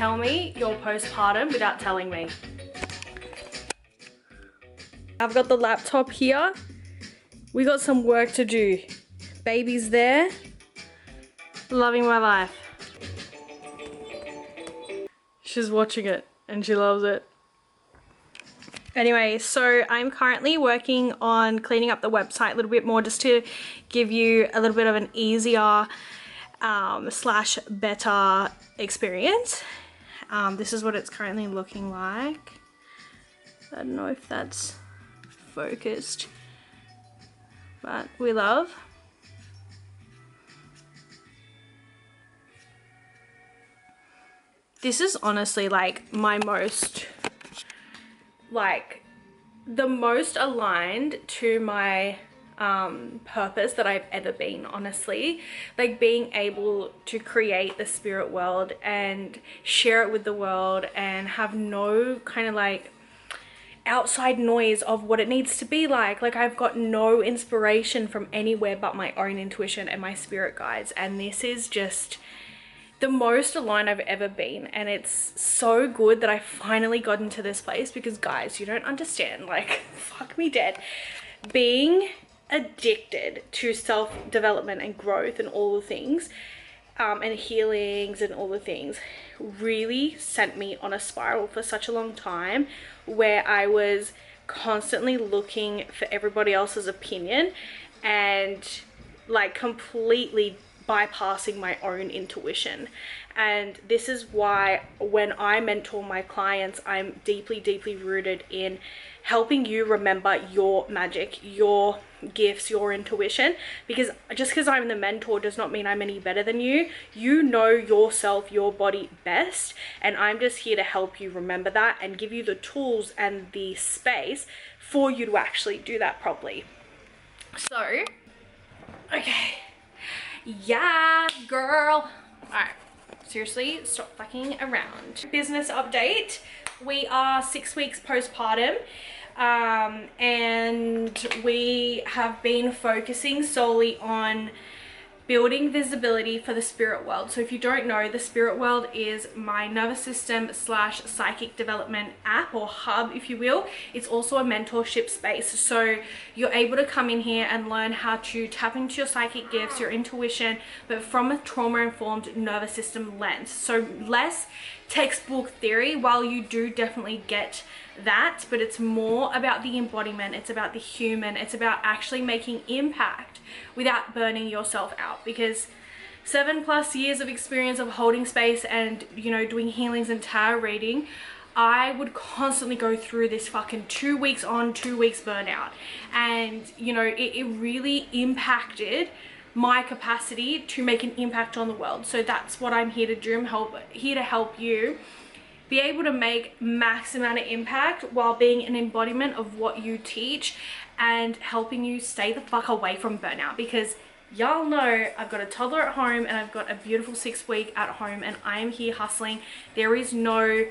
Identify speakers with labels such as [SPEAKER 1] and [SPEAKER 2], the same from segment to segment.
[SPEAKER 1] tell me you're postpartum without telling me. I've got the laptop here. We got some work to do. Baby's there. Loving my life. She's watching it and she loves it. Anyway, so I'm currently working on cleaning up the website a little bit more just to give you a little bit of an easier slash better experience. This is what it's currently looking like. I don't know if that's focused, but we love. This is honestly like my most, like the most aligned to my purpose that I've ever been, honestly. Like being able to create the spirit world and share it with the world and have no kind of like outside noise of what it needs to be like. Like I've got no inspiration from anywhere but my own intuition and my spirit guides, and this is just the most aligned I've ever been. And it's so good that I finally got into this place, because guys, you don't understand, like fuck me dead, being addicted to self-development and growth and all the things and healings and all the things really sent me on a spiral for such a long time, where I was constantly looking for everybody else's opinion and like completely bypassing my own intuition. And this is why when I mentor my clients, I'm deeply rooted in helping you remember your magic, your gifts, your intuition. Because just because I'm the mentor does not mean I'm any better than you. You know yourself, your body best, and I'm just here to help you remember that and give you the tools and the space for you to actually do that properly. So, okay. Yeah, girl. All right, seriously, stop fucking around. Business update. We are 6 weeks postpartum, and we have been focusing solely on building visibility for the spirit world. So if you don't know, the spirit world is my nervous system slash psychic development app, or hub if you will. It's also a mentorship space, so you're able to come in here and learn how to tap into your psychic gifts, your intuition, but from a trauma-informed nervous system lens. So less textbook theory, while you do definitely get that, but it's more about the embodiment, it's about the human, it's about actually making impact without burning yourself out. Because 7+ years of experience of holding space and, you know, doing healings and tarot reading, I would constantly go through this fucking 2 weeks on, 2 weeks burnout. And, you know, it really impacted my capacity to make an impact on the world. So that's what I'm here to do. I'm here to help you be able to make max amount of impact while being an embodiment of what you teach, and helping you stay the fuck away from burnout. Because y'all know I've got a toddler at home and I've got a beautiful 6 week at home, and I am here hustling. There is no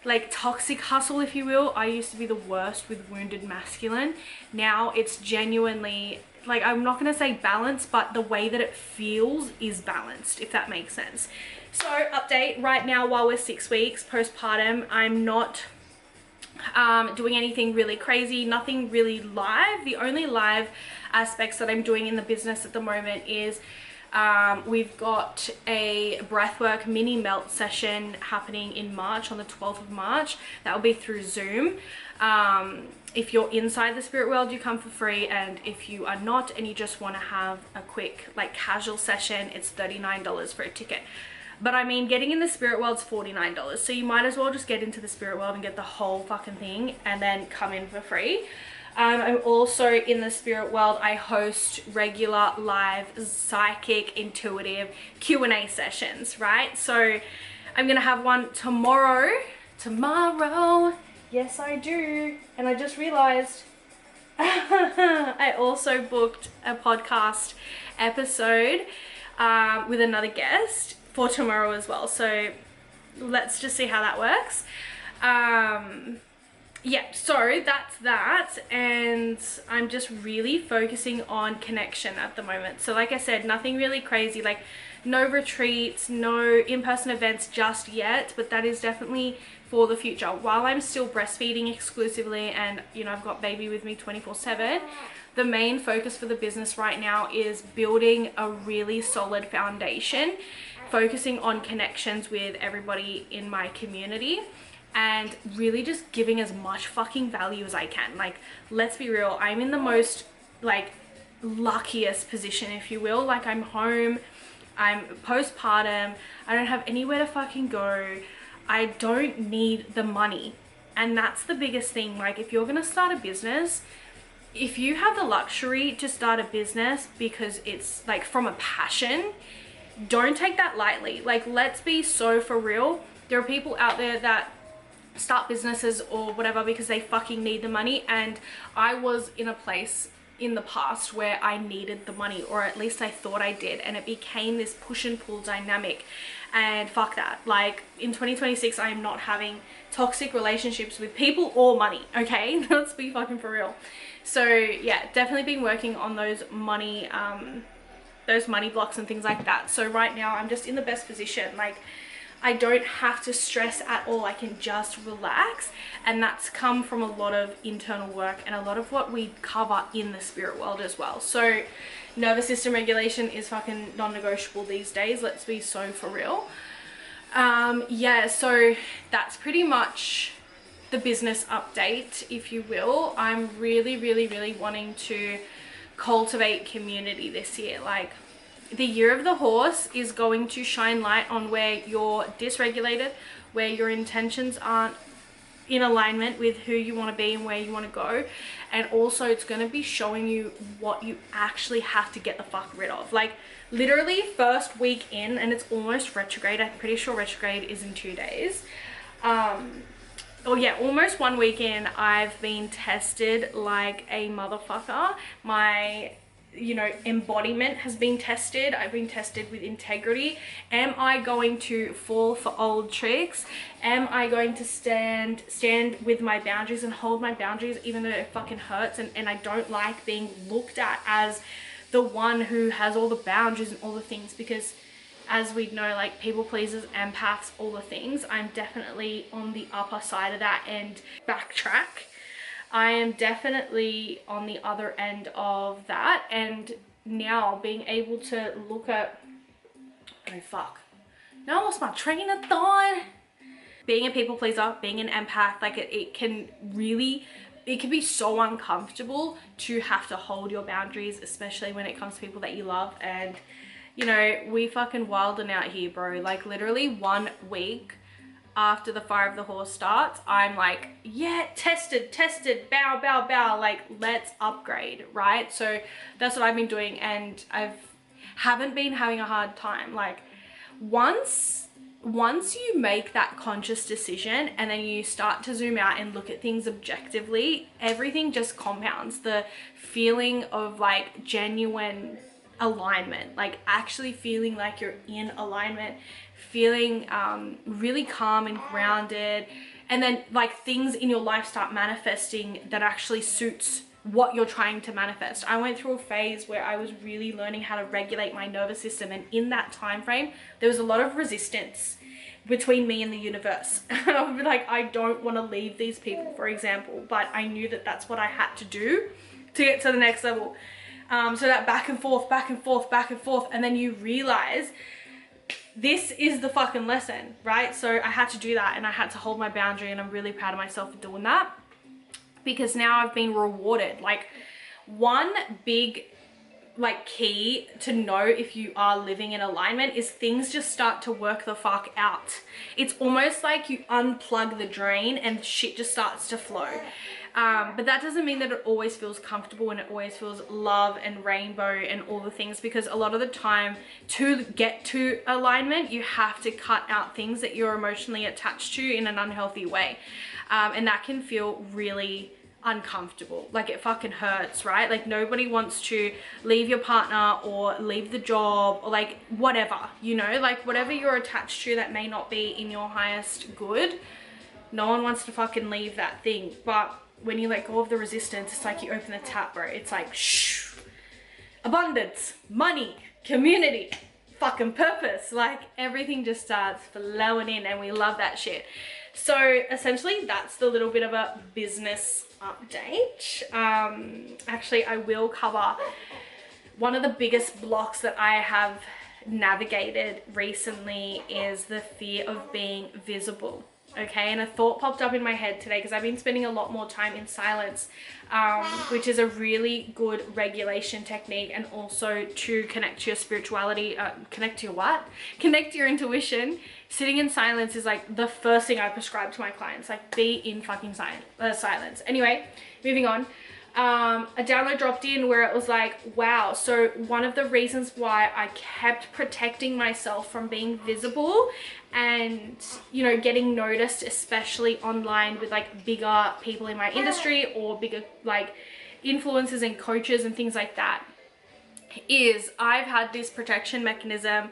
[SPEAKER 1] like toxic hustle, if you will. I used to be the worst with wounded masculine. Now it's genuinely, like, I'm not going to say balanced, but the way that it feels is balanced, if that makes sense. So update right now, while we're 6 weeks postpartum, I'm not doing anything really crazy, nothing really live. The only live aspects that I'm doing in the business at the moment is we've got a breathwork mini melt session happening in March, on the 12th of March. That will be through Zoom. If you're inside the spirit world, you come for free, and if you are not and you just want to have a quick like casual session, it's $39 for a ticket. But I mean, getting in the spirit world's $49, so you might as well just get into the spirit world and get the whole fucking thing and then come in for free. I'm also in the spirit world. I host regular live psychic intuitive Q&A sessions, right? So I'm gonna have one tomorrow. Yes, I do. And I just realized I also booked a podcast episode with another guest for tomorrow as well. So let's just see how that works. Yeah, so that's that, and I'm just really focusing on connection at the moment. So like I said, nothing really crazy, like no retreats, no in-person events just yet, but that is definitely for the future. While I'm still breastfeeding exclusively and, you know, I've got baby with me 24/7, the main focus for the business right now is building a really solid foundation, focusing on connections with everybody in my community, and really just giving as much fucking value as I can. Like, let's be real, I'm in the most, like, luckiest position, if you will. Like, I'm home, I'm postpartum, I don't have anywhere to fucking go, I don't need the money. And that's the biggest thing. Like, if you're gonna start a business, if you have the luxury to start a business because it's like from a passion, don't take that lightly. Like, let's be so for real. There are people out there that start businesses or whatever because they fucking need the money, and I was in a place in the past where I needed the money, or at least I thought I did, and it became this push and pull dynamic. And fuck that. Like, in 2026 I am not having toxic relationships with people or money, okay? Let's be fucking for real. So yeah, definitely been working on those money blocks and things like that. So right now I'm just in the best position. Like, I don't have to stress at all. I can just relax, and that's come from a lot of internal work and a lot of what we cover in the spirit world as well. So nervous system regulation is fucking non-negotiable these days. Let's be so for real. Yeah, so that's pretty much the business update, if you will. I'm really wanting to cultivate community this year. Like, the year of the horse is going to shine light on where you're dysregulated, where your intentions aren't in alignment with who you want to be and where you want to go. And also it's going to be showing you what you actually have to get the fuck rid of. Like, literally first week in, and it's almost retrograde. I'm pretty sure retrograde is in 2 days. Oh yeah, almost 1 week in, I've been tested like a motherfucker. My, you know, embodiment has been tested. I've been tested with integrity. Am I going to fall for old tricks? Am I going to stand with my boundaries and hold my boundaries even though it fucking hurts, and I don't like being looked at as the one who has all the boundaries and all the things, because as we know, like, people pleasers, empaths, all the things. I'm definitely on the upper side of that and backtrack. I am definitely on the other end of that, and now being able to look at, oh fuck, now I lost my train of thought. Being a people pleaser, being an empath, like, it can be so uncomfortable to have to hold your boundaries, especially when it comes to people that you love. And, you know, we fucking wildin' out here, bro. Like, literally 1 week after the Fire of the Horse starts, I'm like, yeah, tested, bow, like, let's upgrade, right? So that's what I've been doing, and haven't been having a hard time. Like, once you make that conscious decision and then you start to zoom out and look at things objectively, everything just compounds. The feeling of, like, genuine alignment, like actually feeling like you're in alignment, feeling really calm and grounded, and then, like, things in your life start manifesting that actually suits what you're trying to manifest. I went through a phase where I was really learning how to regulate my nervous system, and in that time frame there was a lot of resistance between me and the universe. Like, I don't want to leave these people, for example, but I knew that that's what I had to do to get to the next level. So that back and forth, and then you realize this is the fucking lesson, right? So I had to do that, and I had to hold my boundary, and I'm really proud of myself for doing that, because now I've been rewarded. Like, one big, like, key to know if you are living in alignment is things just start to work the fuck out. It's almost like you unplug the drain and shit just starts to flow. But that doesn't mean that it always feels comfortable and it always feels love and rainbow and all the things, because a lot of the time, to get to alignment, you have to cut out things that you're emotionally attached to in an unhealthy way. And that can feel really uncomfortable. Like, it fucking hurts, right? Like, nobody wants to leave your partner or leave the job or, like, whatever, you know, like, whatever you're attached to that may not be in your highest good. No one wants to fucking leave that thing. But when you let go of the resistance, it's like you open the tap, bro. It's like, shh, abundance, money, community, fucking purpose. Like everything just starts flowing in and we love that shit. So essentially that's the little bit of a business update. Actually, I will cover one of the biggest blocks that I have navigated recently is the fear of being visible. Okay, and a thought popped up in my head today because I've been spending a lot more time in silence, which is a really good regulation technique, and also to connect to your spirituality, connect to your what? Connect to your intuition. Sitting in silence is like the first thing I prescribe to my clients, like be in fucking silence. Anyway, moving on. A download dropped in where it was like, wow, so one of the reasons why I kept protecting myself from being visible and, you know, getting noticed, especially online with like bigger people in my industry or bigger like influencers and coaches and things like that, is I've had this protection mechanism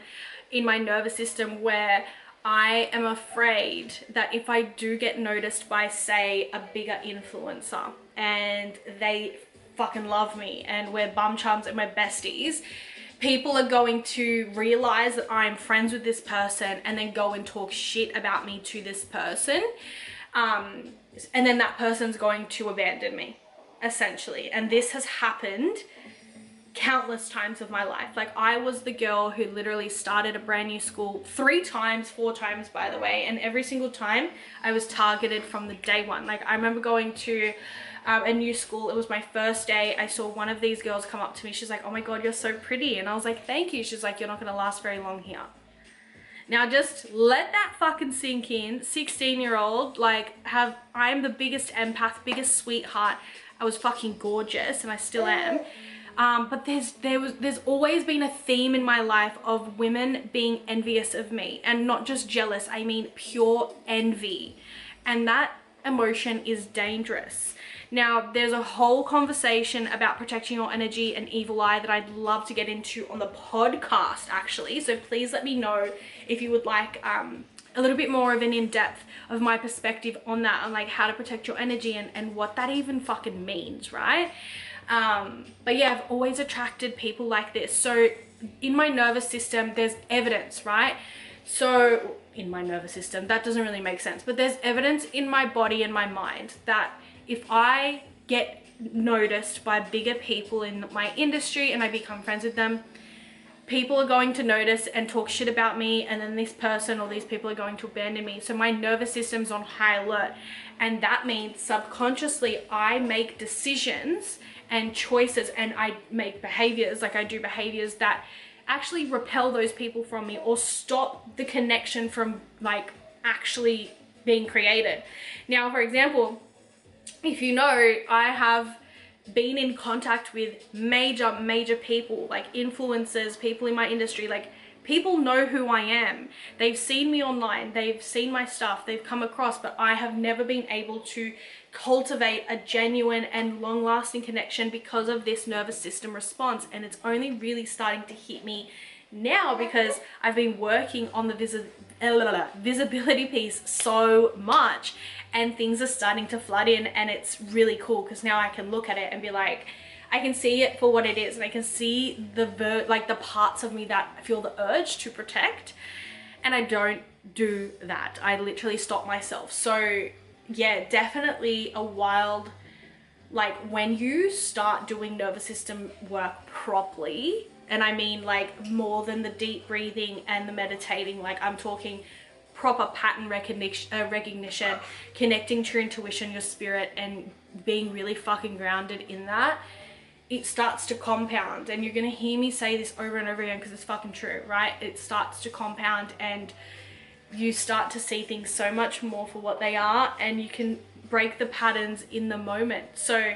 [SPEAKER 1] in my nervous system where I am afraid that if I do get noticed by, say, a bigger influencer and they fucking love me and we're bum chums and we're besties, people are going to realize that I'm friends with this person and then go and talk shit about me to this person. And then that person's going to abandon me, essentially. And this has happened countless times of my life. Like I was the girl who literally started a brand new school 3 times, 4 times by the way, and every single time I was targeted from the day one. Like I remember going to a new school. It was my first day. I saw one of these girls come up to me. She's like, oh my God, you're so pretty. And I was like, thank you. She's like, you're not going to last very long here. Now just let that fucking sink in. 16-year-old, like I'm the biggest empath, biggest sweetheart. I was fucking gorgeous and I still am. But there's always been a theme in my life of women being envious of me, and not just jealous, I mean pure envy. And that emotion is dangerous. Now, there's a whole conversation about protecting your energy and evil eye that I'd love to get into on the podcast, actually. So please let me know if you would like a little bit more of an in-depth of my perspective on that, on like how to protect your energy and what that even fucking means, right? But yeah, I've always attracted people like this. So in my nervous system, there's evidence, right? So in my nervous system, that doesn't really make sense, but there's evidence in my body and my mind that if I get noticed by bigger people in my industry and I become friends with them, people are going to notice and talk shit about me, and then this person or these people are going to abandon me. So my nervous system's on high alert, and that means subconsciously I make decisions and choices, and I make behaviors, like I do behaviors that actually repel those people from me or stop the connection from like actually being created. Now, for example, if you know, I have been in contact with major people, like influencers, people in my industry, like people know who I am. They've seen me online, they've seen my stuff, they've come across, but I have never been able to cultivate a genuine and long-lasting connection because of this nervous system response. And it's only really starting to hit me now because I've been working on the visibility piece so much, and things are starting to flood in, and it's really cool because now I can look at it and be like, I can see it for what it is, and I can see the parts of me that feel the urge to protect, and I don't do that. I literally stop myself. So yeah, definitely a wild, like when you start doing nervous system work properly, and I mean like more than the deep breathing and the meditating, like I'm talking proper pattern recognition, connecting to your intuition, your spirit, and being really fucking grounded in that, it starts to compound. And you're gonna hear me say this over and over again because it's fucking true, right? It starts to compound and you start to see things so much more for what they are, and you can break the patterns in the moment. So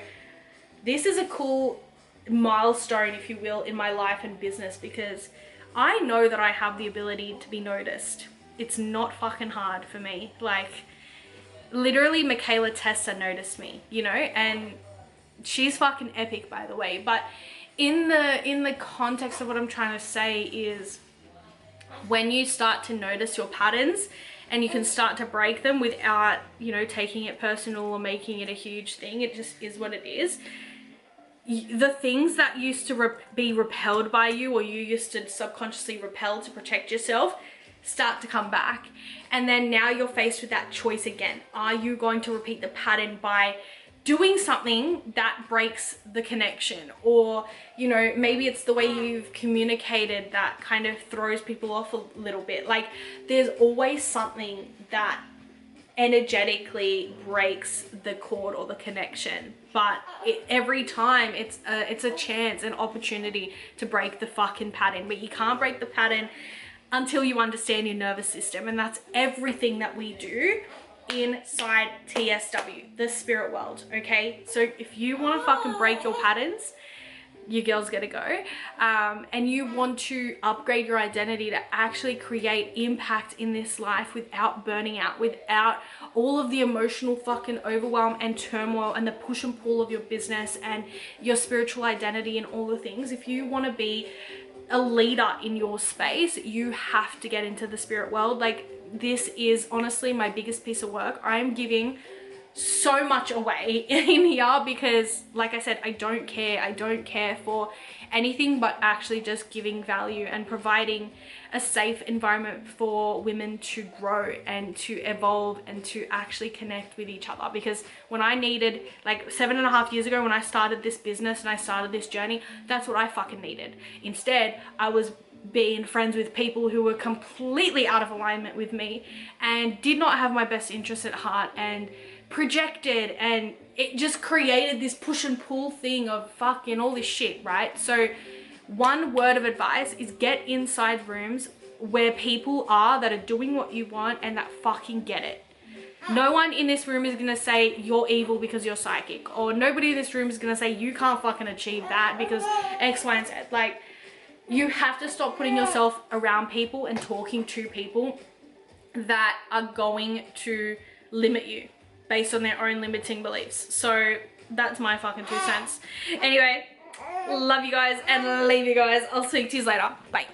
[SPEAKER 1] this is a cool milestone, if you will, in my life and business, because I know that I have the ability to be noticed. It's not fucking hard for me. Like literally Michaela Tessa noticed me, you know, and she's fucking epic, by the way. But in the context of what I'm trying to say is, when you start to notice your patterns and you can start to break them without, you know, taking it personal or making it a huge thing, it just is what it is, the things that used to be repelled by you, or you used to subconsciously repel to protect yourself, start to come back. And then now you're faced with that choice again. Are you going to repeat the pattern by doing something that breaks the connection? Or, you know, maybe it's the way you've communicated that kind of throws people off a little bit. Like, there's always something that energetically breaks the cord or the connection, but every time it's a chance, an opportunity to break the fucking pattern. But you can't break the pattern until you understand your nervous system, and that's everything that we do inside TSW, the spirit world. Okay, so if you want to fucking break your patterns, your girl's gotta go, and you want to upgrade your identity to actually create impact in this life without burning out, without all of the emotional fucking overwhelm and turmoil and the push and pull of your business and your spiritual identity and all the things. If you want to be a leader in your space, you have to get into the spirit world. Like, this is honestly my biggest piece of work. I'm giving so much away in here because, like I said, I don't care for anything but actually just giving value and providing a safe environment for women to grow and to evolve and to actually connect with each other. Because when I needed, like 7.5 years ago when I started this business and I started this journey, that's what I fucking needed. Instead, I was being friends with people who were completely out of alignment with me and did not have my best interests at heart and projected, and it just created this push and pull thing of fucking all this shit, right? So one word of advice is get inside rooms where people are that are doing what you want and that fucking get it. No one in this room is gonna say you're evil because you're psychic, or nobody in this room is gonna say you can't fucking achieve that because X, Y, and Z. Like, you have to stop putting yourself around people and talking to people that are going to limit you based on their own limiting beliefs. So that's my fucking 2 cents. Anyway, love you guys and leave you guys. I'll speak to you later. Bye.